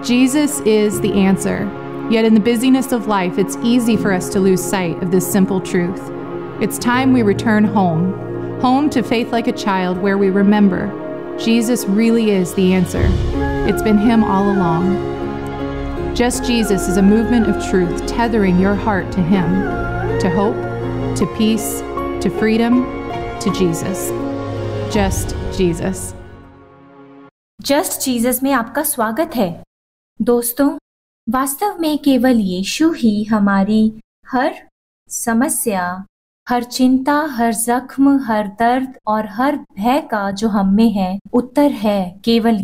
Jesus is the answer. Yet in the busyness of life, it's easy for us to lose sight of this simple truth. It's time we return home, home to faith like a child, where we remember Jesus really is the answer. It's been Him all along. Just Jesus is a movement of truth, tethering your heart to Him, to hope, to peace, to freedom, to Jesus. Just Jesus. Just Jesus में आपका स्वागत है। दोस्तों, वास्तव में केवल यीशु ही हमारी हर समस्या, हर चिंता, हर जख्म, हर दर्द और हर भय का जो हम में है उत्तर है। केवल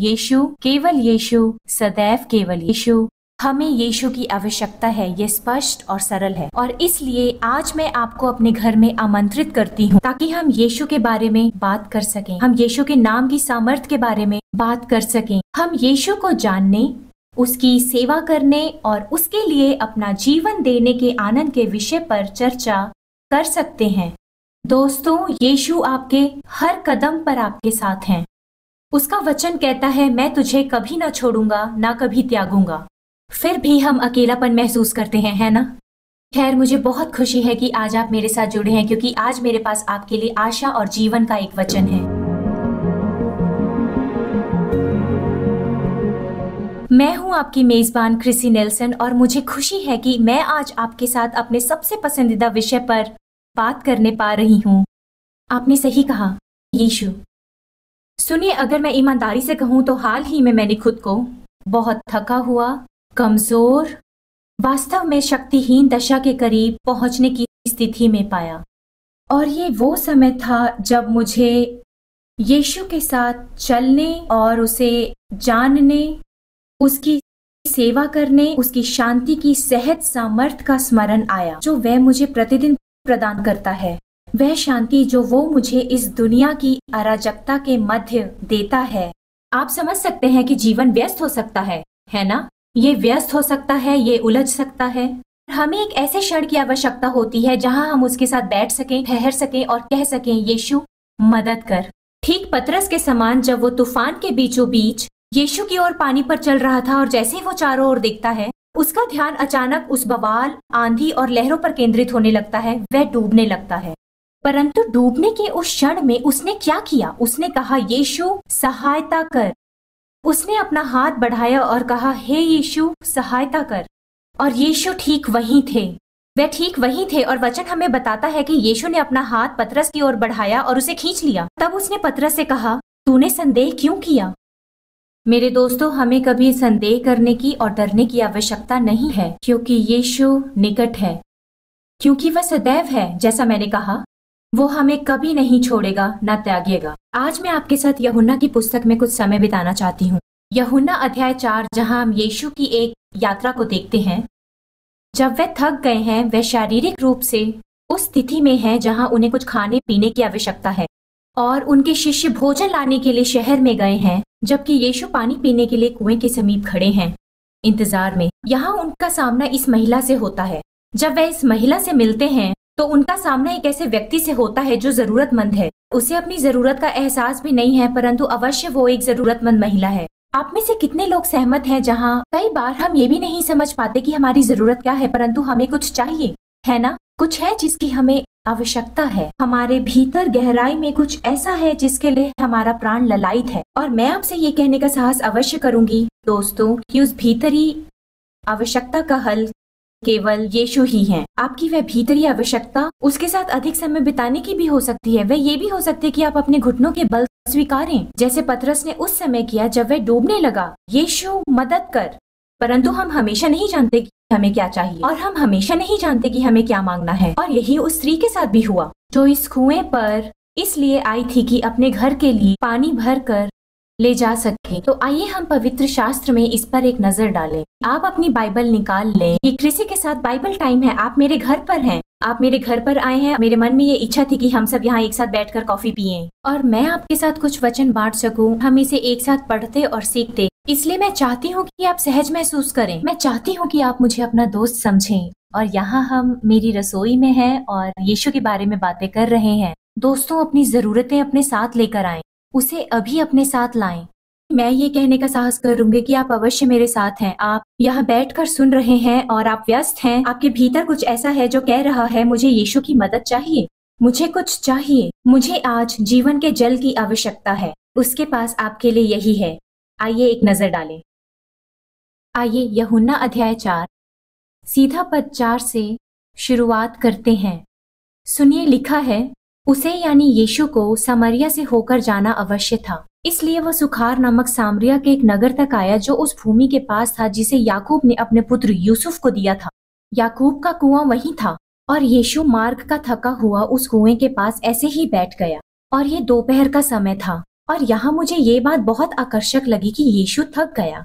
यीशु, सदैव केवल यीशु। हमें यीशु की आवश्यकता है, ये स्पष्ट और सरल है। और इसलिए आज मैं आपको अपने घर में आमंत्रित करती हूँ ताकि हम यीशु के बारे में बात कर सकें, हम यीशु के नाम की सामर्थ्य के बारे में बात कर सकें, हम यीशु को जानने, उसकी सेवा करने और उसके लिए अपना जीवन देने के आनंद के विषय पर चर्चा कर सकते हैं। दोस्तों, यीशु आपके हर कदम पर आपके साथ हैं। उसका वचन कहता है, मैं तुझे कभी ना छोड़ूंगा, ना कभी त्यागूंगा। फिर भी हम अकेलापन महसूस करते हैं, है ना? खैर, मुझे बहुत खुशी है कि आज आप मेरे साथ जुड़े हैं, क्योंकि आज मेरे पास आपके लिए आशा और जीवन का एक वचन है। मैं हूं आपकी मेजबान क्रिसी नेल्सन और मुझे खुशी है कि मैं आज आपके साथ अपने सबसे पसंदीदा विषय पर बात करने पा रही हूं। आपने सही कहा, यीशु। सुनिए, अगर मैं ईमानदारी से कहूं तो हाल ही में मैंने खुद को बहुत थका हुआ, कमजोर, वास्तव में शक्तिहीन दशा के करीब पहुंचने की स्थिति में पाया। और ये वो समय था जब मुझे यीशु के साथ चलने और उसे जानने, उसकी सेवा करने, उसकी शांति की सहज सामर्थ का स्मरण आया, जो वह मुझे प्रतिदिन प्रदान करता है। वह शांति जो वो मुझे इस दुनिया की अराजकता के मध्य देता है। आप समझ सकते हैं कि जीवन व्यस्त हो सकता है ना? ये व्यस्त हो सकता है, ये उलझ सकता है। हमें एक ऐसे क्षण की आवश्यकता होती है जहां हम उसके साथ बैठ सकें, ठहर सकें और कह सकें, यीशु मदद कर। ठीक पतरस के समान, जब वो तूफान के बीचों बीच यीशु की ओर पानी पर चल रहा था और जैसे ही वो चारों ओर देखता है, उसका ध्यान अचानक उस बवाल, आंधी और लहरों पर केंद्रित होने लगता है। वह डूबने लगता है। परंतु डूबने के उस क्षण में उसने क्या किया? उसने कहा, यीशु सहायता कर। उसने अपना हाथ बढ़ाया और कहा, हे यीशु सहायता कर। और यीशु ठीक वहीं थे। वह ठीक वहीं थे और वचन हमें बताता है कि यीशु ने अपना हाथ पतरस की ओर बढ़ाया और उसे खींच लिया। तब उसने पतरस से कहा, तूने संदेह क्यों किया? मेरे दोस्तों, हमें कभी संदेह करने की और डरने की आवश्यकता नहीं है, क्योंकि यीशु निकट है, क्योंकि वह सदैव है। जैसा मैंने कहा, वो हमें कभी नहीं छोड़ेगा, ना त्यागेगा। आज मैं आपके साथ यूहन्ना की पुस्तक में कुछ समय बिताना चाहती हूँ। यूहन्ना अध्याय 4, जहाँ हम यीशु की एक यात्रा को देखते हैं। जब वे थक गए हैं, वे शारीरिक रूप से उस स्थिति में हैं जहाँ उन्हें कुछ खाने पीने की आवश्यकता है, और उनके शिष्य भोजन लाने के लिए शहर में गए हैं, जबकि यीशु पानी पीने के लिए कुएं के समीप खड़े हैं इंतजार में। यहाँ उनका सामना इस महिला से होता है। जब वे इस महिला से मिलते हैं तो उनका सामना एक ऐसे व्यक्ति से होता है जो जरूरतमंद है। उसे अपनी जरूरत का एहसास भी नहीं है, परंतु अवश्य वो एक जरूरतमंद महिला है। आप में से कितने लोग सहमत हैं जहाँ कई बार हम ये भी नहीं समझ पाते कि हमारी जरूरत क्या है, परंतु हमें कुछ चाहिए, है ना? कुछ है जिसकी हमें आवश्यकता है। हमारे भीतर गहराई में कुछ ऐसा है जिसके लिए हमारा प्राण ललायित है। और मैं आपसे ये कहने का साहस अवश्य करूंगी दोस्तों कि उस भीतरी आवश्यकता का हल केवल यीशु ही है। आपकी वह भीतरी आवश्यकता उसके साथ अधिक समय बिताने की भी हो सकती है। वह ये भी हो सकती है कि आप अपने घुटनों के बल स्वीकारें, जैसे पतरस ने उस समय किया जब वह डूबने लगा, यीशु मदद कर। परंतु हम हमेशा नहीं जानते कि हमें क्या चाहिए, और हम हमेशा नहीं जानते कि हमें क्या मांगना है। और यही उस स्त्री के साथ भी हुआ, जो इस कुएं पर इसलिए आई थी कि अपने घर के लिए पानी भर कर ले जा सके। तो आइए हम पवित्र शास्त्र में इस पर एक नजर डालें। आप अपनी बाइबल निकाल लें। ये कृषि के साथ बाइबल टाइम है। आप मेरे घर पर हैं, आप मेरे घर पर आए हैं। मेरे मन में ये इच्छा थी कि हम सब यहाँ एक साथ बैठकर कॉफी पिएं और मैं आपके साथ कुछ वचन बांट सकूं। हम इसे एक साथ पढ़ते और सीखते। इसलिए मैं चाहती हूँ कि आप सहज महसूस करें। मैं चाहती हूँ कि आप मुझे अपना दोस्त समझें। और यहाँ हम मेरी रसोई में हैं और यीशु के बारे में बातें कर रहे हैं। दोस्तों, अपनी जरूरतें अपने साथ लेकर आएं, उसे अभी अपने साथ लाएं। मैं ये कहने का साहस करूंगी कि आप अवश्य मेरे साथ हैं। आप यहाँ बैठकर सुन रहे हैं और आप व्यस्त हैं। आपके भीतर कुछ ऐसा है जो कह रहा है मुझे यीशु की मदद चाहिए, मुझे कुछ चाहिए, मुझे आज जीवन के जल की आवश्यकता है। उसके पास आपके लिए यही है। आइए एक नजर डालें। आइए यूहन्ना अध्याय 4 सीधा पद 4 से शुरुआत करते हैं। सुनिए, लिखा है, उसे यानी यीशु को समरिया से होकर जाना अवश्य था। इसलिए वह सुखार नामक सामरिया के एक नगर तक आया जो उस भूमि के पास था जिसे याकूब ने अपने पुत्र यूसुफ को दिया था। याकूब का कुआं वहीं था और यीशु मार्ग का थका हुआ उस कुएं के पास ऐसे ही बैठ गया। और ये दोपहर का समय था। और यहाँ मुझे ये बात बहुत आकर्षक लगी कि यीशु थक गया।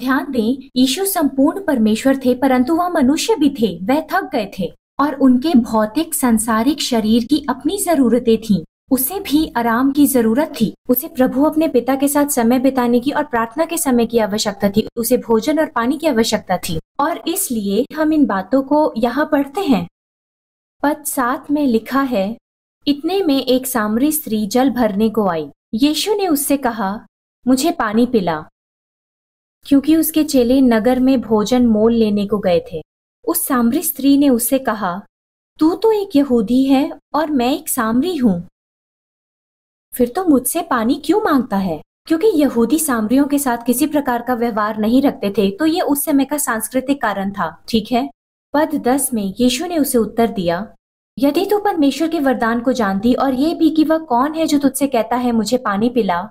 ध्यान दें, यीशु संपूर्ण परमेश्वर थे परंतु वह मनुष्य भी थे। वह थक गए थे और उनके भौतिक सांसारिक शरीर की अपनी जरूरतें थीं। उसे भी आराम की जरूरत थी। उसे प्रभु अपने पिता के साथ समय बिताने की और प्रार्थना के समय की आवश्यकता थी। उसे भोजन और पानी की आवश्यकता थी। और इसलिए हम इन बातों को यहाँ पढ़ते हैं। पद 7 में लिखा है, इतने में एक सामरी स्त्री जल भरने को आई। यीशु ने उससे कहा, मुझे पानी पिला, क्योंकि उसके चेले नगर में भोजन मोल लेने को गए थे। उस सामरी स्त्री ने उससे कहा, तू तो एक यहूदी है और मैं एक सामरी हूँ, फिर तो मुझसे पानी क्यों मांगता है? क्योंकि यहूदी सामरियों के साथ किसी प्रकार का व्यवहार नहीं रखते थे, तो ये उस समय का सांस्कृतिक कारण था। ठीक है। पद 10 में यीशु ने उसे उत्तर दिया, यदि तू परमेश्वर के वरदान को जानती और ये भी कि वह कौन है जो तुझसे कहता है मुझे पानी पिला,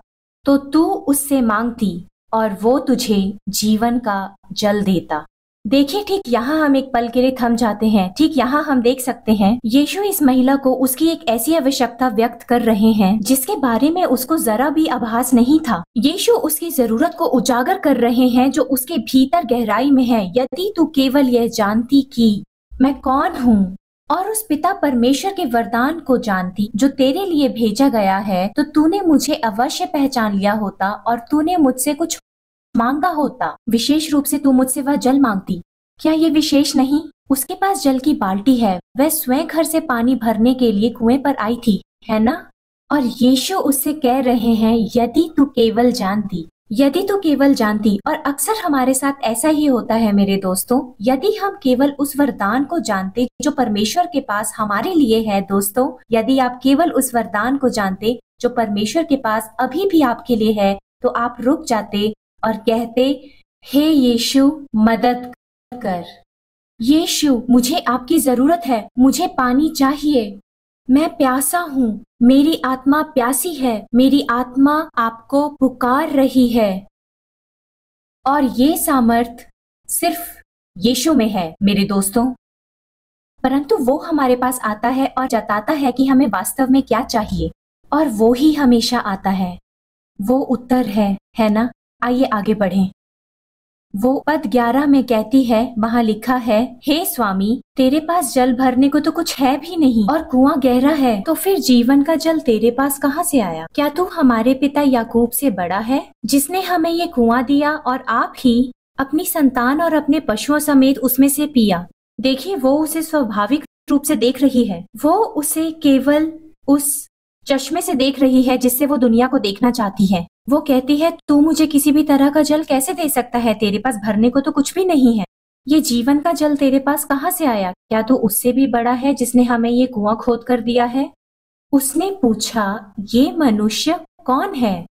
तो तू उससे मांगती और वो तुझे जीवन का जल देता। देखिए, ठीक यहाँ हम एक पल के लिए थम जाते हैं। ठीक यहाँ हम देख सकते हैं यीशु इस महिला को उसकी एक ऐसी आवश्यकता व्यक्त कर रहे हैं जिसके बारे में उसको जरा भी आभास नहीं था। यीशु उसकी जरूरत को उजागर कर रहे हैं जो उसके भीतर गहराई में है। यदि तू केवल यह जानती कि मैं कौन हूँ और उस पिता परमेश्वर के वरदान को जानती जो तेरे लिए भेजा गया है, तो तूने मुझे अवश्य पहचान लिया होता और तूने मुझसे कुछ मांगा होता। विशेष रूप से तू मुझसे वह जल मांगती। क्या ये विशेष नहीं? उसके पास जल की बाल्टी है। वह स्वयं घर से पानी भरने के लिए कुएं पर आई थी, है ना? और यीशु उससे कह रहे हैं, यदि तू केवल जानती, यदि तू केवल जानती। और अक्सर हमारे साथ ऐसा ही होता है मेरे दोस्तों। यदि हम केवल उस वरदान को जानते जो परमेश्वर के पास हमारे लिए है, दोस्तों, यदि आप केवल उस वरदान को जानते जो परमेश्वर के पास अभी भी आपके लिए है, तो आप रुक जाते और कहते, हे यीशु मदद कर। यीशु, मुझे आपकी जरूरत है, मुझे पानी चाहिए, मैं प्यासा हूँ, मेरी आत्मा प्यासी है, मेरी आत्मा आपको पुकार रही है। और ये सामर्थ सिर्फ यीशु में है मेरे दोस्तों। परंतु वो हमारे पास आता है और जताता है कि हमें वास्तव में क्या चाहिए, और वो ही हमेशा आता है। वो उत्तर है ना? आइए आगे बढ़ें। वो पद 11 में कहती है, वहाँ लिखा है, हे स्वामी, तेरे पास जल भरने को तो कुछ है भी नहीं और कुआं गहरा है, तो फिर जीवन का जल तेरे पास कहाँ से आया? क्या तू हमारे पिता याकूब से बड़ा है जिसने हमें ये कुआं दिया और आप ही अपनी संतान और अपने पशुओं समेत उसमें से पिया? देखिए, वो उसे स्वाभाविक रूप से देख रही है। वो उसे केवल उस चश्मे से देख रही है जिससे वो दुनिया को देखना चाहती है। वो कहती है, तू मुझे किसी भी तरह का जल कैसे दे सकता है? तेरे पास भरने को तो कुछ भी नहीं है। ये जीवन का जल तेरे पास कहाँ से आया? क्या तू उससे भी बड़ा है जिसने हमें ये कुआं खोद कर दिया है? उसने पूछा, ये मनुष्य कौन है?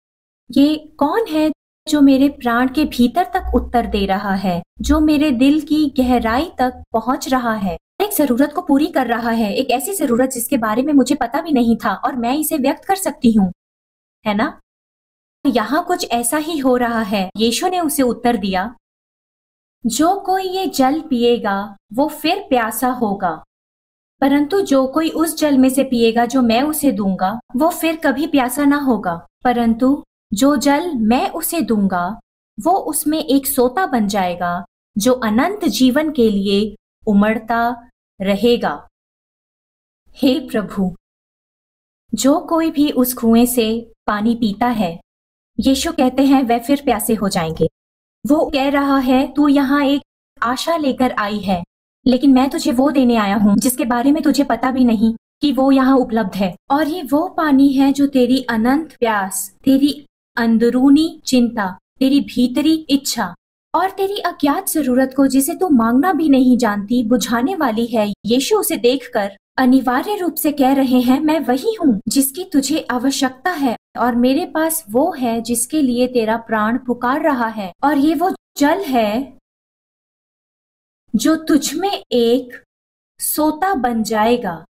ये कौन है जो मेरे प्राण के भीतर तक उत्तर दे रहा है, जो मेरे दिल की गहराई तक पहुंच रहा है, एक जरूरत को पूरी कर रहा है, एक ऐसी जरूरत जिसके बारे में मुझे पता भी नहीं था और मैं इसे व्यक्त कर सकती हूँ, है ना? यहाँ कुछ ऐसा ही हो रहा है। यीशु ने उसे उत्तर दिया, जो कोई ये जल पिएगा वो फिर प्यासा होगा, परंतु जो कोई उस जल में से पिएगा जो मैं उसे दूंगा वो फिर कभी प्यासा ना होगा। परंतु जो जल मैं उसे दूंगा वो उसमें एक सोता बन जाएगा जो अनंत जीवन के लिए उमड़ता रहेगा। हे प्रभु, जो कोई भी उस कुएं से पानी पीता है, यीशु कहते हैं, वह फिर प्यासे हो जाएंगे। वो कह रहा है, तू यहाँ एक आशा लेकर आई है, लेकिन मैं तुझे वो देने आया हूँ जिसके बारे में तुझे पता भी नहीं कि वो यहाँ उपलब्ध है। और ये वो पानी है जो तेरी अनंत प्यास, तेरी अंदरूनी चिंता, तेरी भीतरी इच्छा और तेरी अज्ञात जरूरत को जिसे तू मांगना भी नहीं जानती बुझाने वाली है। यीशु उसे देखकर अनिवार्य रूप से कह रहे हैं, मैं वही हूँ जिसकी तुझे आवश्यकता है और मेरे पास वो है जिसके लिए तेरा प्राण पुकार रहा है, और ये वो जल है जो तुझ में एक सोता बन जाएगा,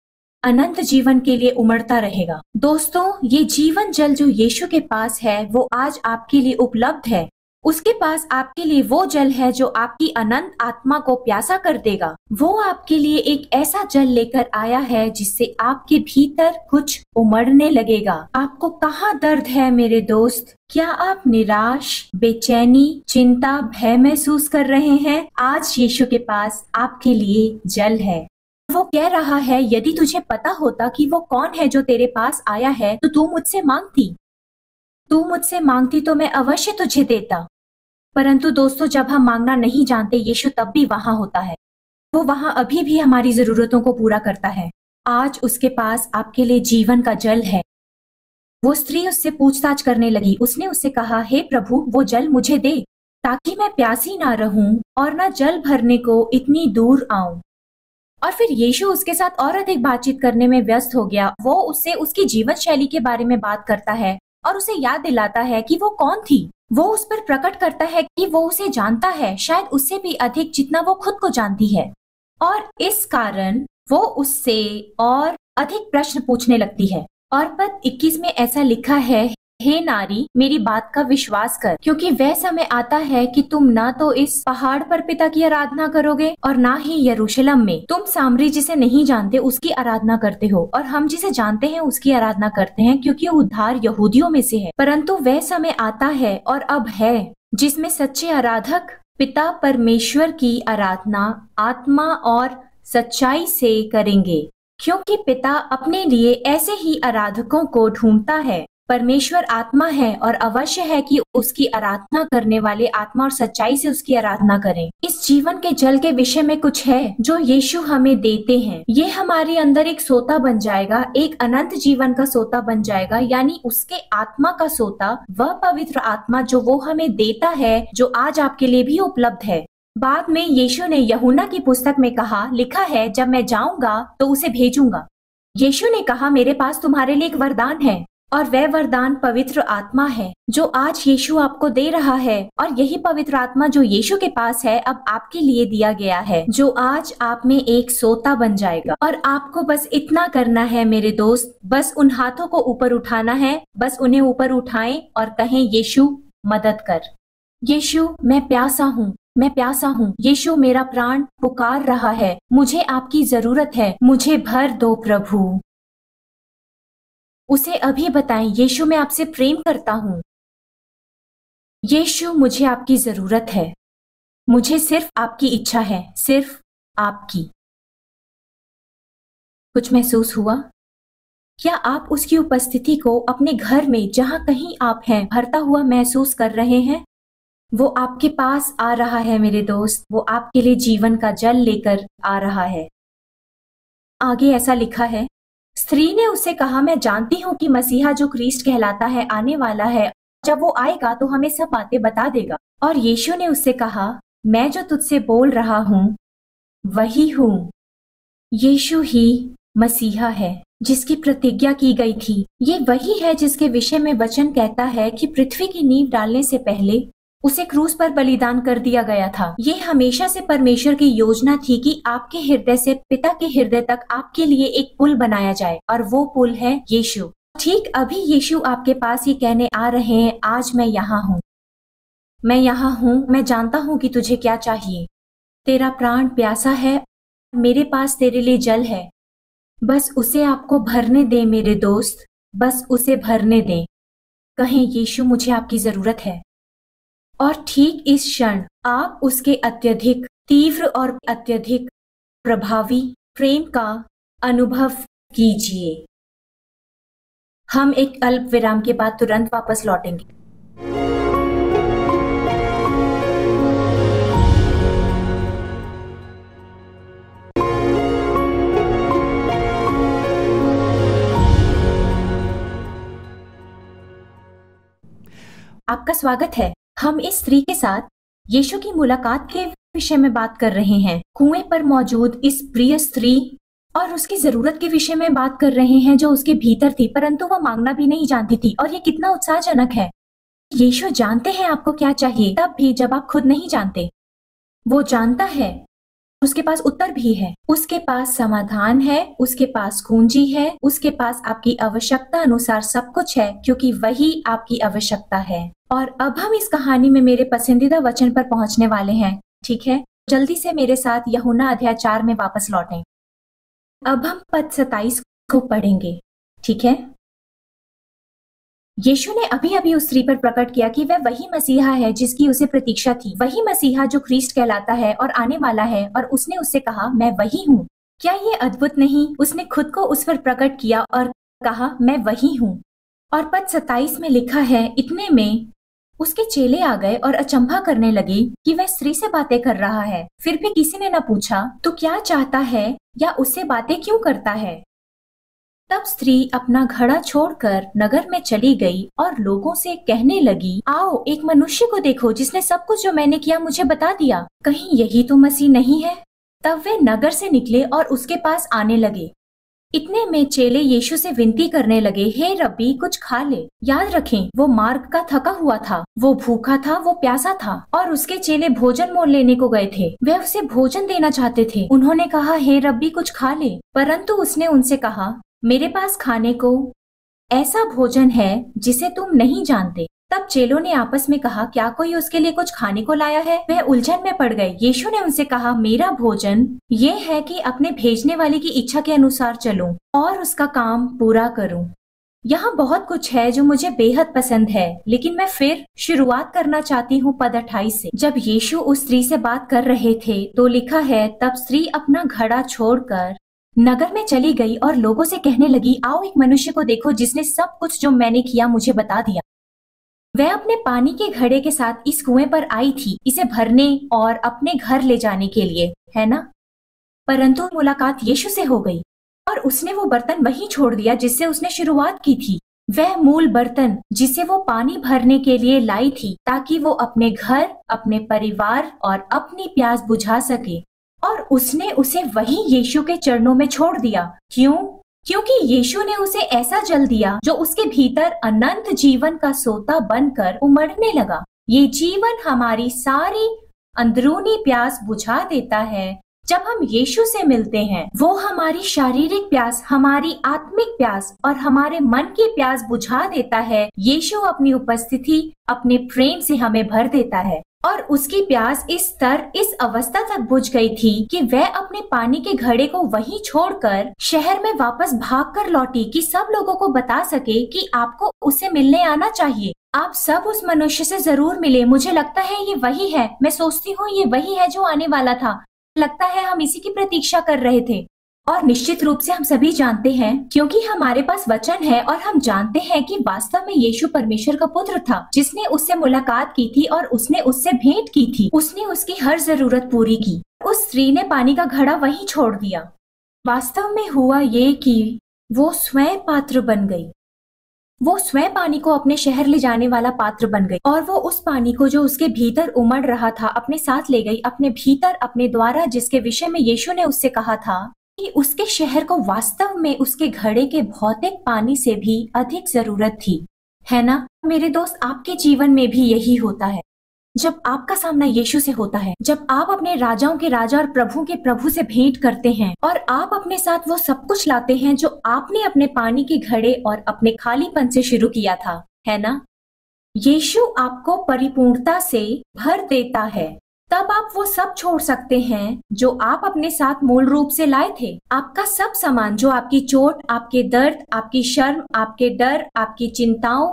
अनंत जीवन के लिए उमड़ता रहेगा। दोस्तों, ये जीवन जल जो यीशु के पास है वो आज आपके लिए उपलब्ध है। उसके पास आपके लिए वो जल है जो आपकी अनंत आत्मा को प्यासा कर देगा। वो आपके लिए एक ऐसा जल लेकर आया है जिससे आपके भीतर कुछ उमड़ने लगेगा। आपको कहाँ दर्द है मेरे दोस्त? क्या आप निराश, बेचैनी, चिंता, भय महसूस कर रहे हैं? आज यीशु के पास आपके लिए जल है। वो कह रहा है, यदि तुझे पता होता कि वो कौन है जो तेरे पास आया है तो तू मुझसे मांगती तो मैं अवश्य तुझे देता। परंतु दोस्तों, जब हम मांगना नहीं जानते, यीशु तब भी वहां होता है। वो वहां अभी भी हमारी जरूरतों को पूरा करता है। आज उसके पास आपके लिए जीवन का जल है। वो स्त्री उससे पूछताछ करने लगी। उसने उससे कहा, हे प्रभु, वो जल मुझे दे ताकि मैं प्यासी ना रहूं और ना जल भरने को इतनी दूर आऊं। और फिर यीशु उसके साथ और अधिक बातचीत करने में व्यस्त हो गया। वो उससे उसकी जीवन शैली के बारे में बात करता है और उसे याद दिलाता है कि वो कौन थी। वो उस पर प्रकट करता है कि वो उसे जानता है, शायद उससे भी अधिक जितना वो खुद को जानती है, और इस कारण वो उससे और अधिक प्रश्न पूछने लगती है। और पद 21 में ऐसा लिखा है, हे नारी, मेरी बात का विश्वास कर, क्योंकि वह समय आता है कि तुम ना तो इस पहाड़ पर पिता की आराधना करोगे और ना ही यरूशलेम में। तुम सामरी जिसे नहीं जानते उसकी आराधना करते हो, और हम जिसे जानते हैं उसकी आराधना करते हैं, क्योंकि उद्धार यहूदियों में से है। परंतु वह समय आता है और अब है जिसमें सच्चे आराधक पिता परमेश्वर की आराधना आत्मा और सच्चाई से करेंगे, क्योंकि पिता अपने लिए ऐसे ही आराधकों को ढूंढता है। परमेश्वर आत्मा है और अवश्य है कि उसकी आराधना करने वाले आत्मा और सच्चाई से उसकी आराधना करें। इस जीवन के जल के विषय में कुछ है जो यीशु हमें देते हैं। ये हमारे अंदर एक सोता बन जाएगा, एक अनंत जीवन का सोता बन जाएगा, यानी उसके आत्मा का सोता, वह पवित्र आत्मा जो वो हमें देता है, जो आज आपके लिए भी उपलब्ध है। बाद में यीशु ने यूहन्ना की पुस्तक में कहा, लिखा है, जब मैं जाऊंगा तो उसे भेजूंगा। यीशु ने कहा, मेरे पास तुम्हारे लिए एक वरदान है, और वह वरदान पवित्र आत्मा है जो आज यीशु आपको दे रहा है। और यही पवित्र आत्मा जो यीशु के पास है अब आपके लिए दिया गया है, जो आज आप में एक सोता बन जाएगा। और आपको बस इतना करना है मेरे दोस्त, बस उन हाथों को ऊपर उठाना है, बस उन्हें ऊपर उठाएं और कहें, यीशु मदद कर। यीशु, मैं प्यासा हूँ, मैं प्यासा हूँ। यीशु, मेरा प्राण पुकार रहा है, मुझे आपकी जरूरत है, मुझे भर दो प्रभु। उसे अभी बताएं, यीशु, मैं आपसे प्रेम करता हूँ। यीशु, मुझे आपकी जरूरत है, मुझे सिर्फ आपकी इच्छा है, सिर्फ आपकी। कुछ महसूस हुआ? क्या आप उसकी उपस्थिति को अपने घर में जहां कहीं आप हैं भरता हुआ महसूस कर रहे हैं? वो आपके पास आ रहा है मेरे दोस्त, वो आपके लिए जीवन का जल लेकर आ रहा है। आगे ऐसा लिखा है, स्त्री ने उससे कहा, मैं जानती हूँ कि मसीहा जो क्रिस्ट कहलाता है आने वाला है, जब वो आएगा तो हमें सब बातें बता देगा। और यीशु ने उससे कहा, मैं जो तुझसे बोल रहा हूँ वही हूँ। यीशु ही मसीहा है जिसकी प्रतिज्ञा की गई थी। ये वही है जिसके विषय में वचन कहता है कि पृथ्वी की नींव डालने से पहले उसे क्रूस पर बलिदान कर दिया गया था। ये हमेशा से परमेश्वर की योजना थी कि आपके हृदय से पिता के हृदय तक आपके लिए एक पुल बनाया जाए, और वो पुल है यीशु। ठीक अभी यीशु आपके पास ये कहने आ रहे हैं, आज मैं यहाँ हूँ, मैं यहाँ हूँ, मैं जानता हूँ कि तुझे क्या चाहिए। तेरा प्राण प्यासा है, मेरे पास तेरे लिए जल है, बस उसे आपको भरने दे मेरे दोस्त, बस उसे भरने दे। कहें, यीशु, मुझे आपकी जरूरत है। और ठीक इस क्षण आप उसके अत्यधिक तीव्र और अत्यधिक प्रभावी प्रेम का अनुभव कीजिए। हम एक अल्प विराम के बाद तुरंत वापस लौटेंगे। स्वागत है। हम इस स्त्री के साथ यीशु की मुलाकात के विषय में बात कर रहे हैं। कुएं पर मौजूद इस प्रिय स्त्री और उसकी जरूरत के विषय में बात कर रहे हैं जो उसके भीतर थी, परंतु वह मांगना भी नहीं जानती थी। और ये कितना उत्साहजनक है। यीशु जानते हैं आपको क्या चाहिए, तब भी जब आप खुद नहीं जानते। वो जानता है, उसके पास उत्तर भी है, उसके पास समाधान है, उसके पास कुंजी है, उसके पास आपकी आवश्यकता अनुसार सब कुछ है, क्योंकि वही आपकी आवश्यकता है। और अब हम इस कहानी में मेरे पसंदीदा वचन पर पहुंचने वाले हैं। ठीक है, जल्दी से मेरे साथ यूहन्ना अध्याय 4 में वापस लौटें। अब हम पद 27 को पढ़ेंगे। ठीक है, यीशु ने अभी अभी उस स्त्री पर प्रकट किया कि वह वही मसीहा है जिसकी उसे प्रतीक्षा थी, वही मसीहा जो ख्रीष्ट कहलाता है और आने वाला है। और उसने उससे कहा, मैं वही हूँ। क्या ये अद्भुत नहीं? उसने खुद को उस पर प्रकट किया और कहा, मैं वही हूँ। और पद 27 में लिखा है, इतने में उसके चेले आ गए और अचंभा करने लगे कि वह स्त्री से बातें कर रहा है। फिर भी किसी ने न पूछा, तू क्या चाहता है या उससे बातें क्यों करता है? तब स्त्री अपना घड़ा छोड़कर नगर में चली गई और लोगों से कहने लगी, आओ एक मनुष्य को देखो जिसने सब कुछ जो मैंने किया मुझे बता दिया। कहीं यही तो मसीह नहीं है? तब वे नगर से निकले और उसके पास आने लगे। इतने में चेले यीशु से विनती करने लगे, हे रब्बी, कुछ खा ले। याद रखें, वो मार्ग का थका हुआ था, वो भूखा था, वो प्यासा था और उसके चेले भोजन मोल लेने को गए थे। वे उसे भोजन देना चाहते थे। उन्होंने कहा, हे रब्बी, कुछ खा ले। परंतु उसने उनसे कहा, मेरे पास खाने को ऐसा भोजन है जिसे तुम नहीं जानते। तब चेलों ने आपस में कहा, क्या कोई उसके लिए कुछ खाने को लाया है? वह उलझन में पड़ गए। यीशु ने उनसे कहा, मेरा भोजन ये है कि अपने भेजने वाले की इच्छा के अनुसार चलूं और उसका काम पूरा करूं। यहाँ बहुत कुछ है जो मुझे बेहद पसंद है, लेकिन मैं फिर शुरुआत करना चाहती हूँ पद 28 से। जब यीशु उस स्त्री से बात कर रहे थे तो लिखा है, तब स्त्री अपना घड़ा छोड़कर नगर में चली गई और लोगों से कहने लगी, आओ एक मनुष्य को देखो जिसने सब कुछ जो मैंने किया मुझे बता दिया। वह अपने पानी के घड़े के साथ इस कुएं पर आई थी, इसे भरने और अपने घर ले जाने के लिए, है ना? परंतु मुलाकात यीशु से हो गई और उसने वो बर्तन वहीं छोड़ दिया जिससे उसने शुरुआत की थी। वह मूल बर्तन जिसे वो पानी भरने के लिए लाई थी, ताकि वो अपने घर, अपने परिवार और अपनी प्यास बुझा सके। और उसने उसे वहीं यीशु के चरणों में छोड़ दिया। क्यों? क्योंकि यीशु ने उसे ऐसा जल दिया जो उसके भीतर अनंत जीवन का सोता बनकर उमड़ने लगा। ये जीवन हमारी सारी अंदरूनी प्यास बुझा देता है। जब हम यीशु से मिलते हैं, वो हमारी शारीरिक प्यास, हमारी आत्मिक प्यास और हमारे मन की प्यास बुझा देता है। यीशु अपनी उपस्थिति, अपने प्रेम से हमें भर देता है। और उसकी प्यास इस अवस्था तक बुझ गई थी कि वह अपने पानी के घड़े को वहीं छोड़कर शहर में वापस भागकर लौटी कि सब लोगों को बता सके कि आपको उससे मिलने आना चाहिए। आप सब उस मनुष्य से जरूर मिले। मुझे लगता है ये वही है। मैं सोचती हूँ ये वही है जो आने वाला था। लगता है हम इसी की प्रतीक्षा कर रहे थे। और निश्चित रूप से हम सभी जानते हैं, क्योंकि हमारे पास वचन है और हम जानते हैं कि वास्तव में यीशु परमेश्वर का पुत्र था जिसने उससे मुलाकात की थी और उसने उससे भेंट की थी। उसने उसकी हर जरूरत पूरी की। उस स्त्री ने पानी का घड़ा वहीं छोड़ दिया। वास्तव में हुआ ये कि वो स्वयं पात्र बन गई। वो स्वयं पानी को अपने शहर ले जाने वाला पात्र बन गई और वो उस पानी को जो उसके भीतर उमड़ रहा था अपने साथ ले गई, अपने भीतर, अपने द्वारा, जिसके विषय में यीशु ने उससे कहा था कि उसके शहर को वास्तव में उसके घड़े के भौतिक पानी से भी अधिक जरूरत थी, है ना? मेरे दोस्त, आपके जीवन में भी यही होता है। जब आपका सामना यीशु से होता है, जब आप अपने राजाओं के राजा और प्रभु के प्रभु से भेंट करते हैं और आप अपने साथ वो सब कुछ लाते हैं जो आपने अपने पानी के घड़े और अपने खालीपन से शुरू किया था, है ना? यीशु आपको परिपूर्णता से भर देता है। तब आप वो सब छोड़ सकते हैं जो आप अपने साथ मूल रूप से लाए थे। आपका सब सामान, जो आपकी चोट, आपके दर्द, आपकी शर्म, आपके डर, आपकी चिंताओं,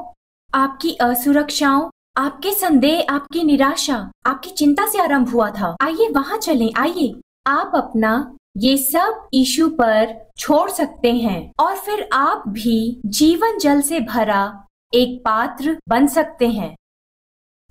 आपकी असुरक्षाओं, आपके संदेह, आपकी निराशा, आपकी चिंता से आरंभ हुआ था। आइए वहां चलें। आइए, आप अपना ये सब यीशु पर छोड़ सकते हैं और फिर आप भी जीवन जल से भरा एक पात्र बन सकते हैं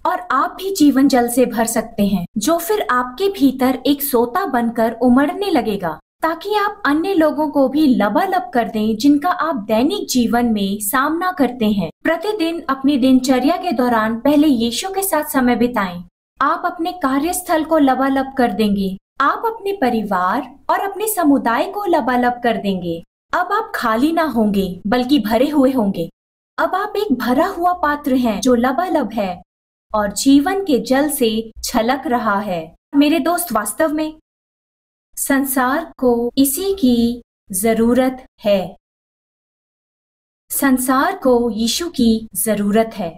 और आप भी जीवन जल से भर सकते हैं, जो फिर आपके भीतर एक सोता बनकर उमड़ने लगेगा। ताकि आप अन्य लोगों को भी लबालब कर दें जिनका आप दैनिक जीवन में सामना करते हैं। प्रतिदिन अपनी दिनचर्या के दौरान पहले यीशु के साथ समय बिताएं। आप अपने कार्यस्थल को लबालब कर देंगे। आप अपने परिवार और अपने समुदाय को लबालब कर देंगे। अब आप खाली ना होंगे बल्कि भरे हुए होंगे। अब आप एक भरा हुआ पात्र हैं जो लबालब है और जीवन के जल से छलक रहा है। मेरे दोस्त, वास्तव में संसार को इसी की जरूरत है। संसार को यीशु की जरूरत है।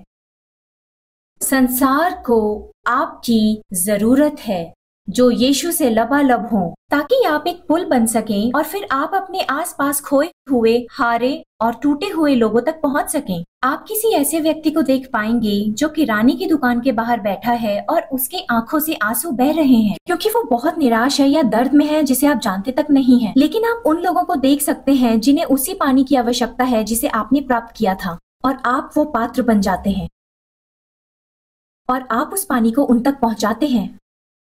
संसार को आपकी जरूरत है जो यीशु से लबालब हों, ताकि आप एक पुल बन सकें और फिर आप अपने आसपास खोए हुए, हारे और टूटे हुए लोगों तक पहुंच सकें। आप किसी ऐसे व्यक्ति को देख पाएंगे जो किराने की दुकान के बाहर बैठा है और उसके आंखों से आंसू बह रहे हैं क्योंकि वो बहुत निराश है या दर्द में है जिसे आप जानते तक नहीं है। लेकिन आप उन लोगों को देख सकते हैं जिन्हें उसी पानी की आवश्यकता है जिसे आपने प्राप्त किया था, और आप वो पात्र बन जाते हैं और आप उस पानी को उन तक पहुंचाते हैं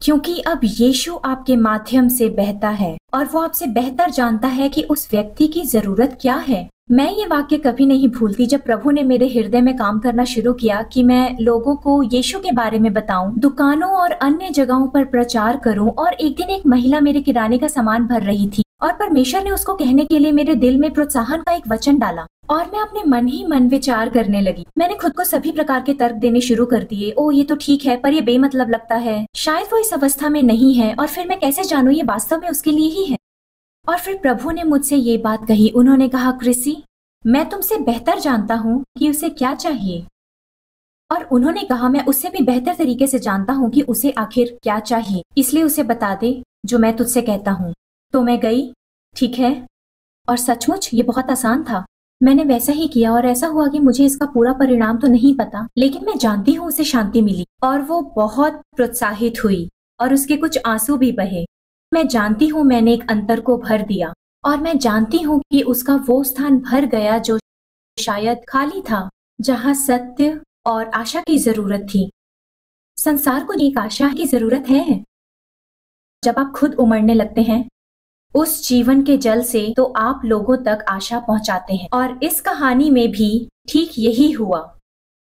क्योंकि अब यीशु आपके माध्यम से बहता है और वो आपसे बेहतर जानता है कि उस व्यक्ति की जरूरत क्या है। मैं ये वाक्य कभी नहीं भूलती जब प्रभु ने मेरे हृदय में काम करना शुरू किया कि मैं लोगों को यीशु के बारे में बताऊं, दुकानों और अन्य जगहों पर प्रचार करूं। और एक दिन एक महिला मेरे किराने का सामान भर रही थी और परमेश्वर ने उसको कहने के लिए मेरे दिल में प्रोत्साहन का एक वचन डाला और मैं अपने मन ही मन विचार करने लगी। मैंने खुद को सभी प्रकार के तर्क देने शुरू कर दिए। ओ, ये तो ठीक है, पर ये बेमतलब लगता है, शायद वो इस अवस्था में नहीं है, और फिर मैं कैसे जानूं ये वास्तव में उसके लिए ही है। और फिर प्रभु ने मुझसे ये बात कही। उन्होंने कहा, क्रिसी, मैं तुमसे बेहतर जानता हूँ कि उसे क्या चाहिए। और उन्होंने कहा, मैं उससे भी बेहतर तरीके से जानता हूँ कि उसे आखिर क्या चाहिए, इसलिए उसे बता दे जो मैं तुझसे कहता हूँ। तो मैं गई, ठीक है, और सचमुच ये बहुत आसान था। मैंने वैसा ही किया और ऐसा हुआ कि मुझे इसका पूरा परिणाम तो नहीं पता, लेकिन मैं जानती हूँ उसे शांति मिली और वो बहुत प्रोत्साहित हुई और उसके कुछ आंसू भी बहे। मैं जानती हूँ मैंने एक अंतर को भर दिया और मैं जानती हूँ कि उसका वो स्थान भर गया जो शायद खाली था, जहाँ सत्य और आशा की जरूरत थी। संसार को एक आशा की जरूरत है। जब आप खुद उमड़ने लगते हैं उस जीवन के जल से, तो आप लोगों तक आशा पहुंचाते हैं। और इस कहानी में भी ठीक यही हुआ।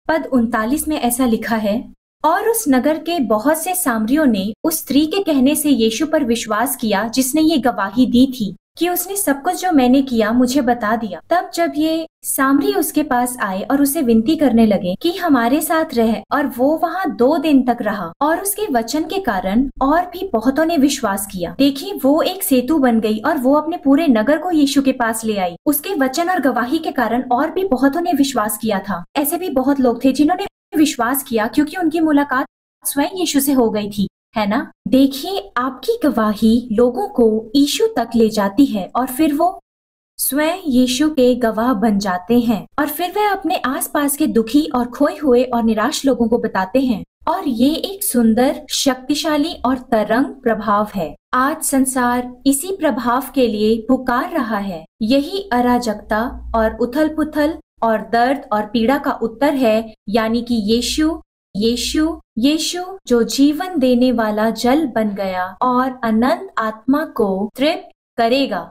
पद 39 में ऐसा लिखा है, और उस नगर के बहुत से सामरियों ने उस स्त्री के कहने से यीशु पर विश्वास किया जिसने ये गवाही दी थी कि उसने सब कुछ जो मैंने किया मुझे बता दिया। तब जब ये सामरी उसके पास आए और उसे विनती करने लगे कि हमारे साथ रह, और वो वहाँ 2 दिन तक रहा, और उसके वचन के कारण और भी बहुतों ने विश्वास किया। देखिए, वो एक सेतु बन गई और वो अपने पूरे नगर को यीशु के पास ले आई। उसके वचन और गवाही के कारण और भी बहुतों ने विश्वास किया था। ऐसे भी बहुत लोग थे जिन्होंने विश्वास किया क्योंकि उनकी मुलाकात स्वयं यीशु से हो गई थी, है ना? देखिए, आपकी गवाही लोगों को यीशु तक ले जाती है और फिर वो स्वयं यीशु के गवाह बन जाते हैं और फिर वे अपने आसपास के दुखी और खोए हुए और निराश लोगों को बताते हैं। और ये एक सुंदर, शक्तिशाली और तरंग प्रभाव है। आज संसार इसी प्रभाव के लिए पुकार रहा है। यही अराजकता और उथल-पुथल और दर्द और पीड़ा का उत्तर है, यानी कि यीशु, यीशु, यीशु जो जीवन देने वाला जल बन गया और अनंत आत्मा को तृप्त करेगा।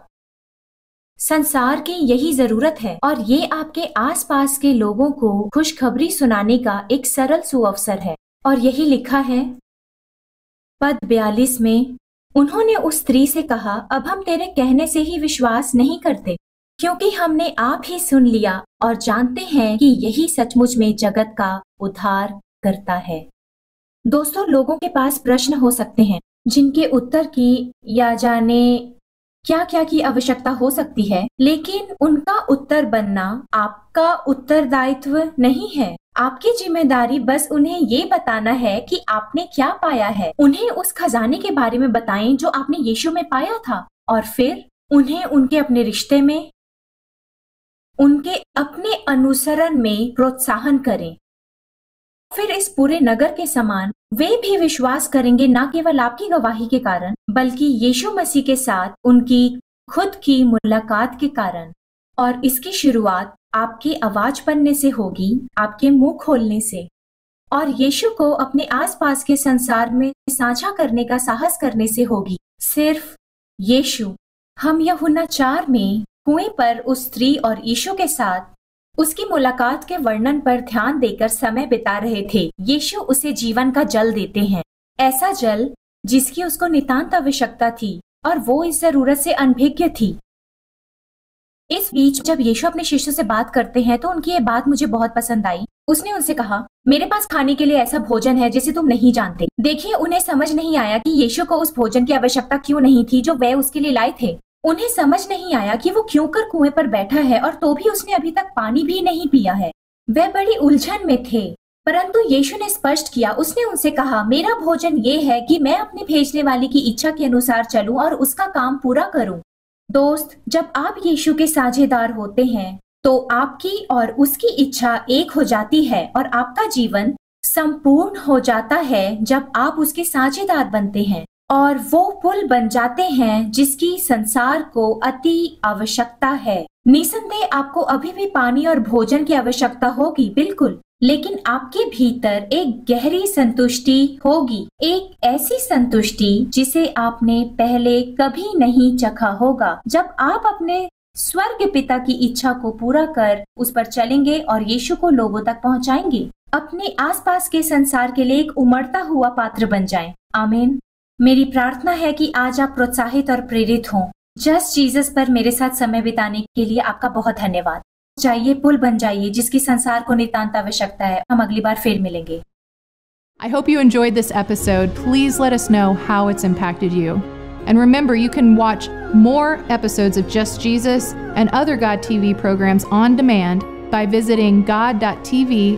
संसार की यही जरूरत है और ये आपके आसपास के लोगों को खुशखबरी सुनाने का एक सरल सुअवसर है। और यही लिखा है पद 42 में, उन्होंने उस स्त्री से कहा, अब हम तेरे कहने से ही विश्वास नहीं करते, क्योंकि हमने आप ही सुन लिया और जानते हैं कि यही सचमुच में जगत का उद्धार करता है। दोस्तों, लोगों के पास प्रश्न हो सकते हैं जिनके उत्तर की या जाने क्या क्या की आवश्यकता हो सकती है, लेकिन उनका उत्तर बनना आपका उत्तरदायित्व नहीं है। आपकी जिम्मेदारी बस उन्हें ये बताना है कि आपने क्या पाया है। उन्हें उस खजाने के बारे में बताएं जो आपने यीशु में पाया था, और फिर उन्हें उनके अपने रिश्ते में, उनके अपने अनुसरण में प्रोत्साहन करें। फिर इस पूरे नगर के समान वे भी विश्वास करेंगे, न केवल आपकी गवाही के कारण, बल्कि यीशु मसीह के साथ उनकी खुद की मुलाकात के कारण। और इसकी शुरुआत आपकी आवाज बनने से होगी, आपके मुंह खोलने से, और यीशु को अपने आसपास के संसार में साझा करने का साहस करने से होगी। सिर्फ यीशु हम यूहन्ना 4 में कुएं पर उस स्त्री और यीशु के साथ उसकी मुलाकात के वर्णन पर ध्यान देकर समय बिता रहे थे। यीशु उसे जीवन का जल देते हैं, ऐसा जल जिसकी उसको नितांत आवश्यकता थी और वो इस जरूरत से अनभिज्ञ थी। इस बीच जब यीशु अपने शिष्यों से बात करते हैं तो उनकी ये बात मुझे बहुत पसंद आई। उसने उनसे कहा, मेरे पास खाने के लिए ऐसा भोजन है जिसे तुम नहीं जानते। देखिए, उन्हें समझ नहीं आया कि यीशु को उस भोजन की आवश्यकता क्यों नहीं थी जो वे उसके लिए लाए थे। उन्हें समझ नहीं आया कि वो क्यों कर कुएं पर बैठा है और तो भी उसने अभी तक पानी भी नहीं पिया है। वे बड़ी उलझन में थे, परंतु यीशु ने स्पष्ट किया। उसने उनसे कहा, मेरा भोजन ये है कि मैं अपने भेजने वाले की इच्छा के अनुसार चलूं और उसका काम पूरा करूं। दोस्त, जब आप यीशु के साझेदार होते हैं तो आपकी और उसकी इच्छा एक हो जाती है और आपका जीवन संपूर्ण हो जाता है जब आप उसके साझेदार बनते हैं और वो पुल बन जाते हैं जिसकी संसार को अति आवश्यकता है। निसंदेह आपको अभी भी पानी और भोजन की आवश्यकता होगी, बिल्कुल, लेकिन आपके भीतर एक गहरी संतुष्टि होगी, एक ऐसी संतुष्टि जिसे आपने पहले कभी नहीं चखा होगा। जब आप अपने स्वर्ग पिता की इच्छा को पूरा कर उस पर चलेंगे और यीशु को लोगों तक पहुंचाएंगे, अपने आसपास के संसार के लिए एक उमड़ता हुआ पात्र बन जाएं। आमीन। मेरी प्रार्थना है कि आज आप प्रोत्साहित और प्रेरित हों। जस्ट जीसस पर मेरे साथ समय बिताने के लिए आपका बहुत धन्यवाद। जाइए, पुल बन जाइए जिसकी संसार को नितांत आवश्यकता है। हम अगली बार फिर मिलेंगे। I hope you enjoyed this episode. Please let us know how it's impacted you. And remember, you can watch more episodes of Just Jesus and other God TV programs on demand by visiting god.tv/VOD.